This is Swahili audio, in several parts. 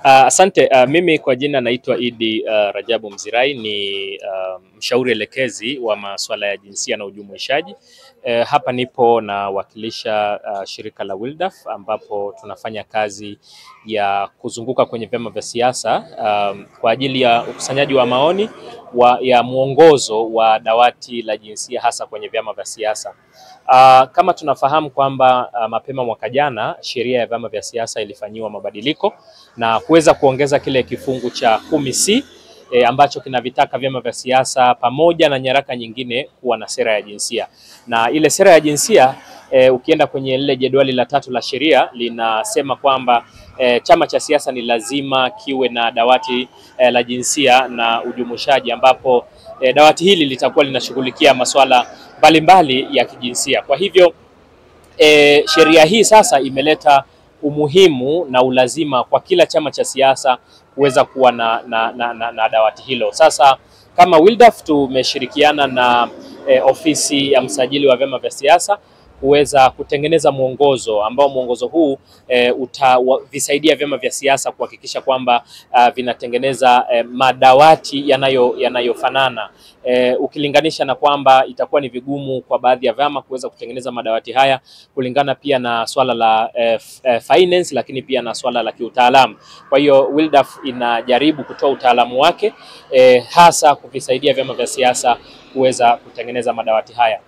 Asante. Mimi kwa jina naitwa Idi Rajabu Mzirai, ni mshauri elekezi wa masuala ya jinsia na ujumuishaji. Hapa nipo na wakilisha shirika la WiLDAF ambapo tunafanya kazi ya kuzunguka kwenye vyama vya siasa kwa ajili ya ukusanyaji wa maoni ya mwongozo wa dawati la jinsia hasa kwenye vyama vya siasa. Kama tunafahamu kwamba mapema mwaka jana sheria ya vyama vya siasa ilifanyiwa mabadiliko na kuweza kuongeza kile kifungu cha 10C ambacho kinavitaka vyama vya siasa pamoja na nyaraka nyingine kuwa na sera ya jinsia. Na ile sera ya jinsia ukienda kwenye lile jedwali la 3 la sheria linasema kwamba chama cha siasa ni lazima kiwe na dawati la jinsia na ujumuishaji, ambapo dawati hili litakuwa linashughulikia masuala mbalimbali ya kijinsia. Kwa hivyo sheria hii sasa imeleta umuhimu na ulazima kwa kila chama cha siasa kuweza kuwa na dawati hilo. Sasa kama WiLDAF tumeshirikiana na ofisi ya msajili wa vyama vya siasa kuweza kutengeneza mwongozo ambao mwongozo huu utavisaidia vyama vya siasa kuhakikisha kwamba vinatengeneza madawati yanayofanana. Ukilinganisha na kwamba itakuwa ni vigumu kwa baadhi ya vyama kuweza kutengeneza madawati haya kulingana pia na swala la finance, lakini pia na swala la kiutaalamu. Kwa hiyo WiLDAF inajaribu kutoa utaalamu wake hasa kuvisaidia vyama vya siasa kuweza kutengeneza madawati haya.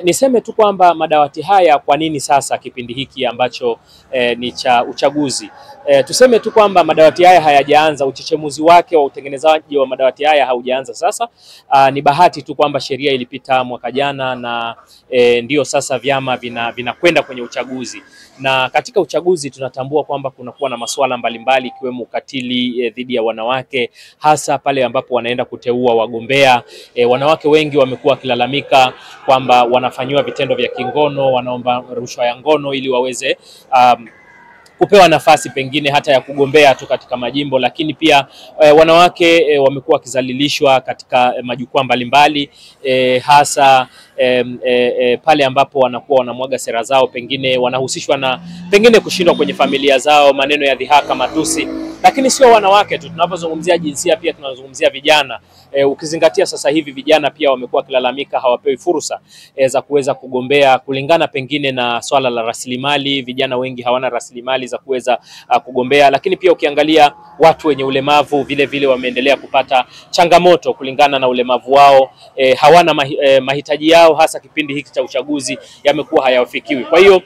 Niseme tu kwamba madawati haya kwa nini sasa kipindi hiki ambacho ni cha uchaguzi. Tuseme tu kwamba madawati haya hayajaanza, uchechemuzi wake wa utengenezaji wa madawati haya haujaanza sasa. Ni bahati tu kwamba sheria ilipita mwaka jana na ndio sasa vyama vinakwenda kwenye uchaguzi. Na katika uchaguzi tunatambua kwamba kunakuwa na masuala mbalimbali ikiwemo ukatili dhidi ya wanawake, hasa pale ambapo wanaenda kuteua wagombea. Wanawake wengi wamekuwa wakilalamika kwamba wanafanywa vitendo vya kingono, wanaomba rushwa ya ngono ili waweze kupewa nafasi pengine hata ya kugombea tu katika majimbo. Lakini pia wanawake wamekuwa wakizalilishwa katika majukwaa mbalimbali, hasa pale ambapo wanakuwa wanamwaga sera zao, pengine wanahusishwa na pengine kushindwa kwenye familia zao, maneno ya dhihaka, matusi. Lakini sio wanawake tu, tunapozungumzia jinsia pia tunazungumzia vijana. Ukizingatia sasa hivi vijana pia wamekuwa kilalamika hawapewi fursa za kuweza kugombea kulingana pengine na swala la rasilimali. Vijana wengi hawana rasilimali za kuweza kugombea, lakini pia ukiangalia watu wenye ulemavu vile vile wameendelea kupata changamoto kulingana na ulemavu wao. Hawana mahitaji yao hasa kipindi hiki cha uchaguzi yamekuwa hayafikiwi. Kwa hiyo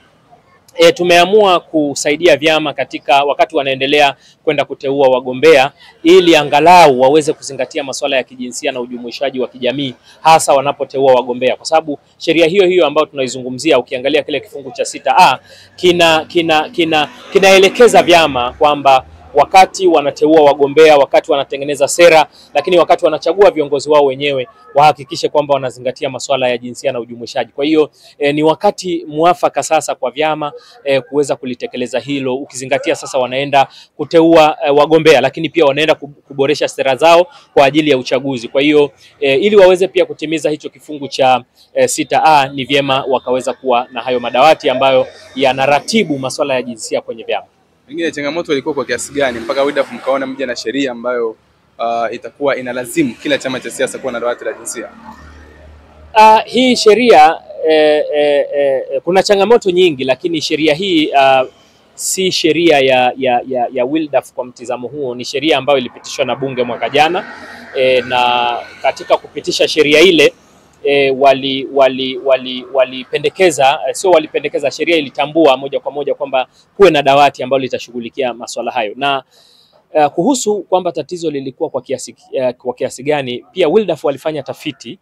tumeamua kusaidia vyama katika wakati wanaendelea kwenda kuteua wagombea ili angalau waweze kuzingatia masuala ya kijinsia na ujumuishaji wa kijamii hasa wanapoteua wagombea, kwa sababu sheria hiyo ambayo tunaizungumzia ukiangalia kile kifungu cha 6A kinaelekeza vyama kwamba wakati wanateua wagombea, wakati wanatengeneza sera, lakini wakati wanachagua viongozi wao wenyewe wahakikishe kwamba wanazingatia masuala ya jinsia na ujumuishaji. Kwa hiyo ni wakati muafaka sasa kwa vyama kuweza kulitekeleza hilo, ukizingatia sasa wanaenda kuteua wagombea, lakini pia wanaenda kuboresha sera zao kwa ajili ya uchaguzi. Kwa hiyo ili waweze pia kutimiza hicho kifungu cha 6A ni vyema wakaweza kuwa na hayo madawati ambayo yanaratibu masuala ya jinsia kwenye vyama. Pengine changamoto ilikuwa kwa kiasi gani mpaka WiLDAF mkaona mje na sheria ambayo itakuwa inalazimu kila chama cha siasa kuwa na dawati la jinsia? Hii sheria kuna changamoto nyingi, lakini sheria hii si sheria ya WiLDAF kwa mtizamo huo. Ni sheria ambayo ilipitishwa na bunge mwaka jana na katika kupitisha sheria ile walipendekeza, sio walipendekeza, sheria ilitambua moja kwa moja kwamba kuwe na dawati ambalo litashughulikia masuala hayo. Na kuhusu kwamba tatizo lilikuwa kwa kiasi gani, pia WiLDAF walifanya tafiti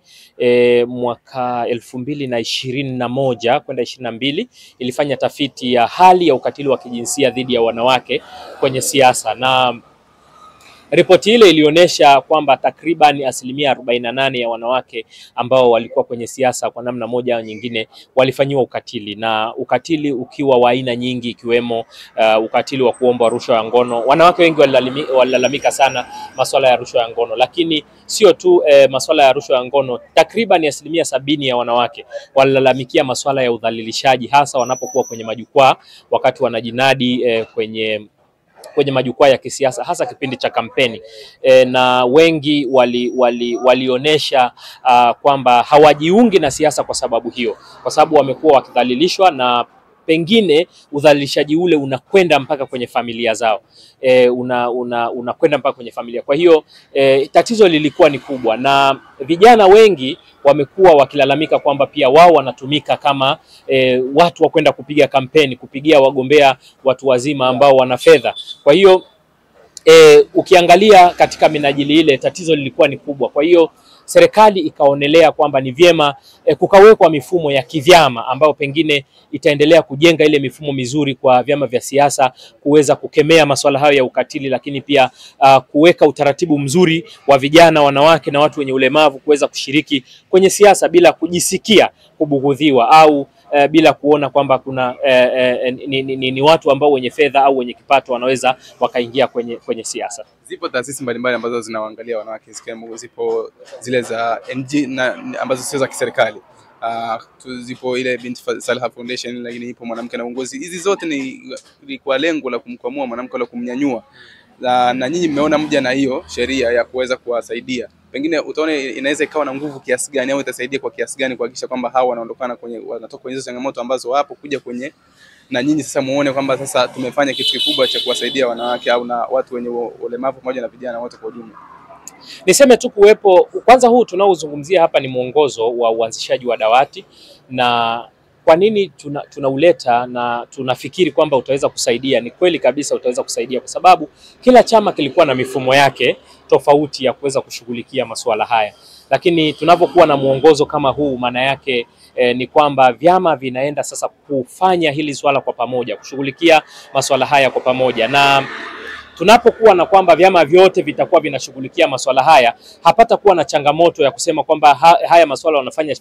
mwaka 2021 kwenda 22 ilifanya tafiti ya hali ya ukatili wa kijinsia dhidi ya wanawake kwenye siasa, na ripoti ile ilionyesha kwamba takriban 48% ya wanawake ambao walikuwa kwenye siasa kwa namna moja au nyingine walifanyiwa ukatili, na ukatili ukiwa wa aina nyingi ikiwemo ukatili wa kuomba rushwa ya ngono. Wanawake wengi walilalamika sana masuala ya rushwa ya ngono, lakini sio tu masuala ya rushwa ya ngono, takriban 70% ya wanawake walilalamikia masuala ya udhalilishaji hasa wanapokuwa kwenye majukwaa wakati wanajinadi kwenye kwenye majukwaa ya kisiasa hasa kipindi cha kampeni, na wengi walionesha kwamba hawajiungi na siasa kwa sababu hiyo, kwa sababu wamekuwa wakidhalilishwa na pengine udhalilishaji ule unakwenda mpaka kwenye familia zao, unakwenda mpaka kwenye familia. Kwa hiyo tatizo lilikuwa ni kubwa, na vijana wengi wamekuwa wakilalamika kwamba pia wao wanatumika kama watu wa kwenda kupiga kampeni, kupigia wagombea watu wazima ambao wana fedha. Kwa hiyo ukiangalia katika minajili ile tatizo lilikuwa ni kubwa. Kwa hiyo serikali ikaonelea kwamba ni vyema kukawekwa mifumo ya kivyama ambayo pengine itaendelea kujenga ile mifumo mizuri kwa vyama vya siasa kuweza kukemea masuala hayo ya ukatili, lakini pia kuweka utaratibu mzuri wa vijana, wanawake na watu wenye ulemavu kuweza kushiriki kwenye siasa bila kujisikia kubughudhiwa au bila kuona kwamba kuna ni watu ambao wenye fedha au wenye kipato wanaweza wakaingia kwenye siasa. Zipo taasisi mbalimbali ambazo zinawaangalia wanawake, zipo zile za NG na ambazo sio za kiserikali. Zipo ile Binti Salha Foundation, lakini ipo Mwanamke na Uongozi. Hizi zote ni kwa lengo la kumkwamua mwanamke wala kumnyanyua. Na nyinyi mmeona mja na hiyo sheria ya kuweza kuwasaidia. Pengine utaona inaweza ikawa na nguvu kiasi gani au itasaidia kwa kiasi gani kuhakikisha kwamba hawa wanatoka kwenye hizo changamoto ambazo wapo kuja kwenye, na nyinyi sasa muone kwamba sasa tumefanya kitu kikubwa cha kuwasaidia wanawake au na watu wenye ulemavu pamoja na vijana wote kwa ujumla. Niseme tu kuwepo, kwanza huu tunaozungumzia hapa ni mwongozo wa uanzishaji wa dawati, na kwa nini tunauleta na tunafikiri kwamba utaweza kusaidia. Ni kweli kabisa utaweza kusaidia, kwa sababu kila chama kilikuwa na mifumo yake tofauti ya kuweza kushughulikia masuala haya, lakini tunapokuwa na mwongozo kama huu, maana yake ni kwamba vyama vinaenda sasa kufanya hili swala kwa pamoja, kushughulikia masuala haya kwa pamoja. Na tunapokuwa na kwamba vyama vyote vitakuwa vinashughulikia masuala haya, hapata kuwa na changamoto ya kusema kwamba haya masuala wanafanya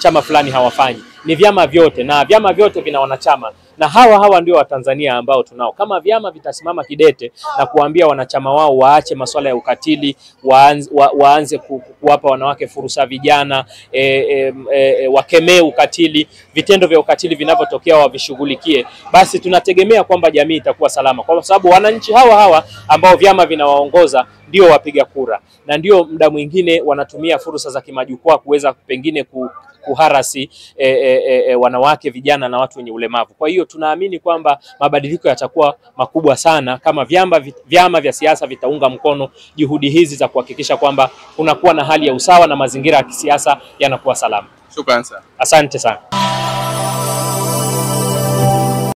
chama fulani hawafanyi. Ni vyama vyote, na vyama vyote vina wanachama, na hawa ndio Watanzania ambao tunao. Kama vyama vitasimama kidete na kuambia wanachama wao waache masuala ya ukatili, waanze kuwapa wanawake fursa, vijana wakemee ukatili, vitendo vya ukatili vinavyotokea wavishughulikie, basi tunategemea kwamba jamii itakuwa salama, kwa sababu wananchi hawa ambao vyama vinawaongoza ndio wapiga kura, na ndio muda mwingine wanatumia fursa za kimajukwaa kuweza pengine kuharasi wanawake, vijana na watu wenye ulemavu. Kwa hiyo tunaamini kwamba mabadiliko yatakuwa makubwa sana kama vyama vya siasa vitaunga mkono juhudi hizi za kuhakikisha kwamba kunakuwa na hali ya usawa na mazingira ya kisiasa yanakuwa salama. Shukrani sana. Asante sana.